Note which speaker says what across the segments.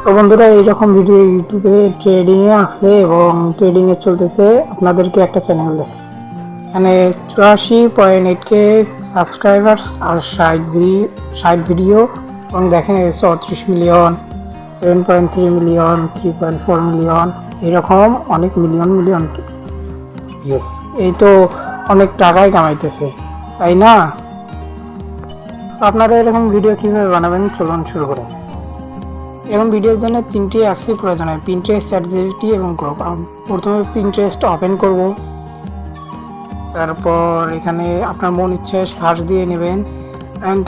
Speaker 1: তো বন্ধুরা, এইরকম ভিডিও ইউটিউবে ট্রেডিংয়ে আছে এবং ট্রেডিংয়ে চলতেছে। আপনাদেরকে একটা চ্যানেল দেখে এখানে 84.8K সাবস্ক্রাইবার আর 60 ভিডিও এবং দেখেন 34 মিলিয়ন, 7.3 মিলিয়ন, 3.4 মিলিয়ন, এরকম অনেক মিলিয়ন ভিউজ। এই তো অনেক টাকাই কামাইতেছে, তাই না? তো আপনারা এরকম ভিডিও কীভাবে বানাবেন চলুন শুরু করুন। এরকম ভিডিওর জন্য 3টি অ্যাপসই প্রয়োজন হয়, পিন্টারেস্ট, চ্যাটজিপিটি এবং গ্রোক। প্রথমে পিন্টারেস্ট ওপেন করব, তারপর এখানে আপনার মন ইচ্ছে সার্চ দিয়ে নেবেন অ্যান্ড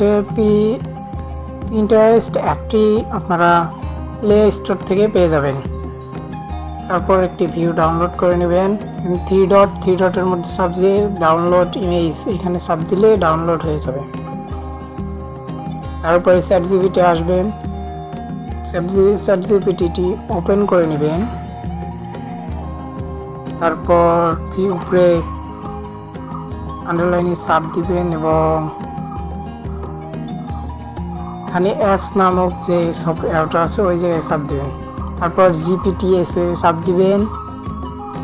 Speaker 1: পিন্টারেস্ট অ্যাপটি আপনারা প্লে স্টোর থেকে পেয়ে যাবেন। তারপর একটি ভিউ ডাউনলোড করে নেবেন। থ্রি ডটের মধ্যে সাব দিয়ে ডাউনলোড ইমেজ, এখানে সাব দিলে ডাউনলোড হয়ে যাবে। তারপরে চ্যাটজিপিটি আসবেন, চ্যাটজিপিটি ওপেন করে নেবেন। তারপর উপরে আন্ডারলাইনে সাব দিবেন এবং এখানে অ্যাপস নামক যে সফটওয়্যারটা আছে ওই জায়গায় সাব দিবেন। তারপর জিপিটিএস এ সাব দিবেন।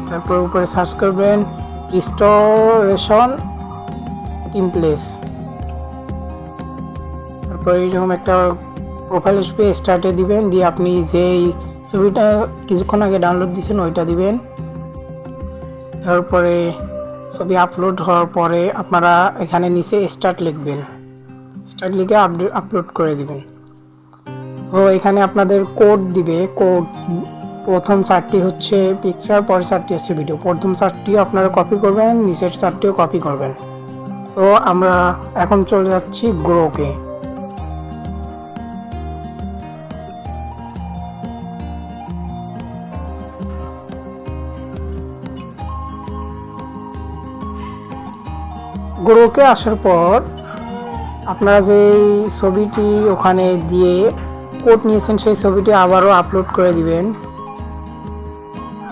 Speaker 1: তারপর উপরে সার্চ করবেন রিস্টোরেশন টেমপ্লেটস। তারপর এইরকম একটা প্রোফাইল আসবে, স্টার্টে দিবেন, দিয়ে আপনি যেই ছবিটা কিছুক্ষণ আগে ডাউনলোড দিয়েছেন ওইটা দিবেন। তারপরে ছবি আপলোড হওয়ার পরে আপনারা এখানে নিচে স্টার্ট লিখবেন, স্টার্ট লিখে আপলোড করে দিবেন। সো এখানে আপনাদের কোড দিবে। কোড প্রথম 4টি হচ্ছে পিকচার, পরের 4টি হচ্ছে ভিডিও। প্রথম 4টিও আপনারা কপি করবেন, নিচের 4টিও কপি করবেন। সো আমরা এখন চলে যাচ্ছি গ্রোকে। গ্রোকে আসার পর আপনারা যেই ছবিটি ওখানে দিয়ে কোড নিয়েছেন সেই ছবিটি আবারও আপলোড করে দিবেন।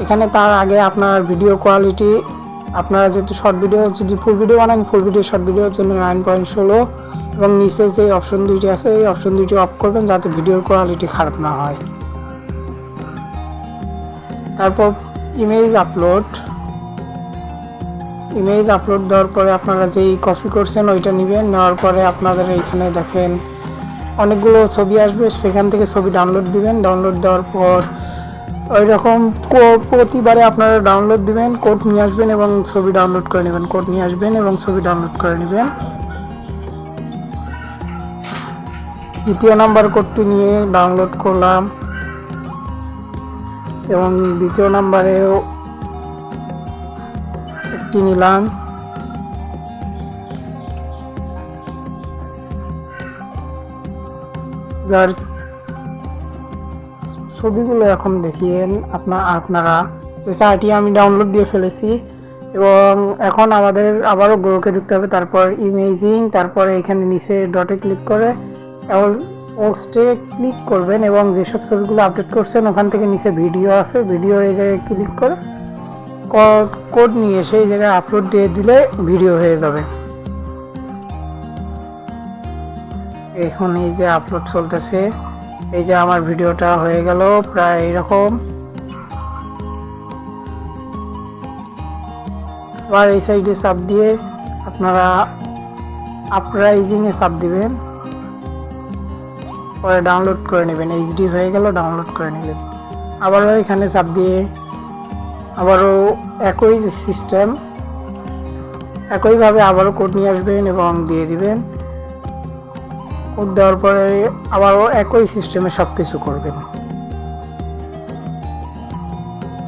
Speaker 1: এখানে তার আগে আপনার ভিডিও কোয়ালিটি, আপনারা যেহেতু শর্ট ভিডিও, যদি ফুল ভিডিও বানান, ফুল ভিডিও শর্ট ভিডিওর জন্য 9.16 এবং নিচে যে অপশন দুইটি আছে এই অপশন দুইটি অফ করবেন যাতে ভিডিওর কোয়ালিটি খারাপ না হয়। তারপর ইমেজ আপলোড দেওয়ার পরে আপনারা যেই কপি করছেন ওইটা নেবেন। নেওয়ার পরে আপনাদের এইখানে দেখেন অনেকগুলো ছবি আসবে, সেখান থেকে ছবি ডাউনলোড দিবেন। ডাউনলোড দেওয়ার পর ওই রকম প্রতিবারে আপনারা ডাউনলোড দিবেন, কোড নিয়ে আসবেন এবং ছবি ডাউনলোড করে নেবেন। কোড নিয়ে আসবেন এবং ছবি ডাউনলোড করে নেবেন। দ্বিতীয় নাম্বার কোডটি নিয়ে ডাউনলোড করলাম এবং দ্বিতীয় নাম্বারেও একটি নিলাম। এবার ছবিগুলো এখন দেখিয়েন আপনারা যে 4টি আমি ডাউনলোড দিয়ে ফেলেছি এবং এখন আমাদের আবারও গ্রোকে ঢুকতে হবে। তারপর ইমেজিং, তারপরে এখানে নিচে ডটে ক্লিক করে পোস্টে ক্লিক করবেন এবং যেসব ছবিগুলো আপডেট করছেন ওখান থেকে নিচে ভিডিও আছে, ভিডিও এই জায়গায় ক্লিক করে কোড নিয়ে সেই জায়গায় আপলোড দিয়ে দিলে ভিডিও হয়ে যাবে। এখন এই যে আপলোড চলতেছে, এই যে আমার ভিডিওটা হয়ে গেল প্রায় এরকম। আবার এই সাইডে চাপ দিয়ে আপনারা আপরাইজিংয়ে চাপ দিবেন, পরে ডাউনলোড করে নেবেন। এইচডি হয়ে গেল, ডাউনলোড করে নেবেন। আবারও এখানে চাপ দিয়ে আবারও একই সিস্টেম, একইভাবে আবারও কোড নিয়ে আসবেন এবং দিয়ে দিবেন। কোড দেওয়ার পরে আবারও একই সিস্টেমে সব কিছু করবেন।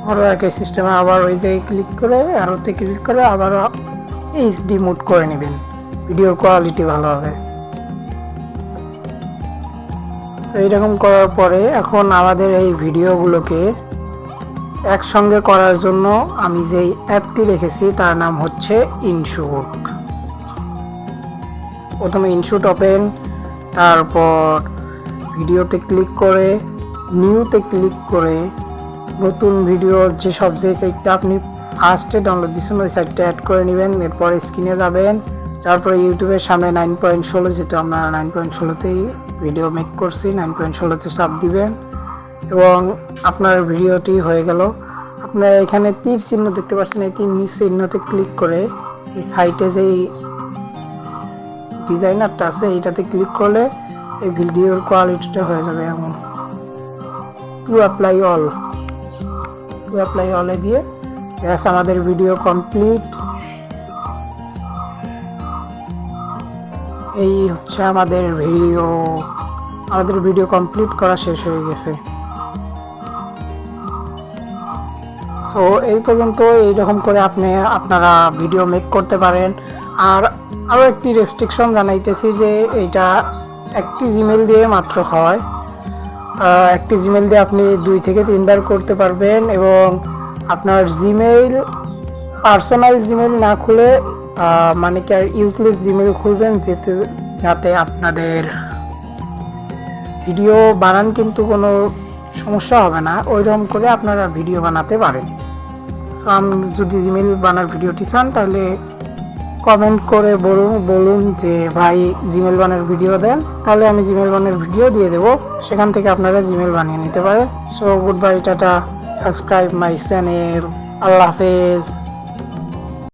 Speaker 1: আবারও একই সিস্টেমে আবার ওই জায়গায় ক্লিক করে আরোতে ক্লিক করে আবারও এইচডি মোড করে নেবেন, ভিডিওর কোয়ালিটি ভালো হবে। তো এইরকম করার পরে এখন আমাদের এই ভিডিওগুলোকে একসঙ্গে করার জন্য আমি যেই অ্যাপটি রেখেছি তার নাম হচ্ছে ইনশুট। প্রথমে ইনশুট ওপেন, তারপর ভিডিওতে ক্লিক করে নিউতে ক্লিক করে নতুন ভিডিও যে সাইটটা আপনি ফার্স্টে ডাউনলোড দিচ্ছেন ওই সাইটটা অ্যাড করে নেবেন। এরপরে স্ক্রিনে যাবেন, তারপরে ইউটিউবের সামনে 9.16, যেহেতু আমরা 9.16তেই ভিডিও মেক করছি, 9.16তে চাপ দিবেন। এবং আপনার ভিডিওটি হয়ে গেল। আপনারা এখানে তীর চিহ্ন দেখতে পাচ্ছেন, এই তীর চিহ্নতে ক্লিক করে এই সাইটে যেই ডিজাইনারটা আছে এইটাতে ক্লিক করলে এই ভিডিওর কোয়ালিটিটা হয়ে যাবে এমন। টু অ্যাপ্লাই অলে দিয়ে ব্যাস আমাদের ভিডিও কমপ্লিট। এই হচ্ছে আমাদের ভিডিও কমপ্লিট করা শেষ হয়ে গেছে। সো এই পর্যন্ত এইরকম করে আপনারা ভিডিও মেক করতে পারেন। আর আরও একটি রেস্ট্রিকশন জানাইতেছি যে এইটা একটি জিমেল দিয়ে মাত্র হয়। একটি জিমেল দিয়ে আপনি 2 থেকে 3 বার করতে পারবেন এবং আপনার জিমেইল পার্সোনাল জিমেল না খুলে মানে কি আর ইউজলেস জিমেল খুলবেন, যাতে আপনাদের ভিডিও বানান কিন্তু কোনো সমস্যা হবে না। ওইরকম করে আপনারা ভিডিও বানাতে পারেন। সো আমি যদি জিমেল বানার ভিডিওটি চান তাহলে কমেন্ট করে বলুন যে ভাই জিমেল বানার ভিডিও দেন, তাহলে আমি জিমেল বানার ভিডিও দিয়ে দেবো, সেখান থেকে আপনারা জিমেল বানিয়ে নিতে পারেন। So good bye, tata, subscribe my channel, আল্লাহ হাফেজ।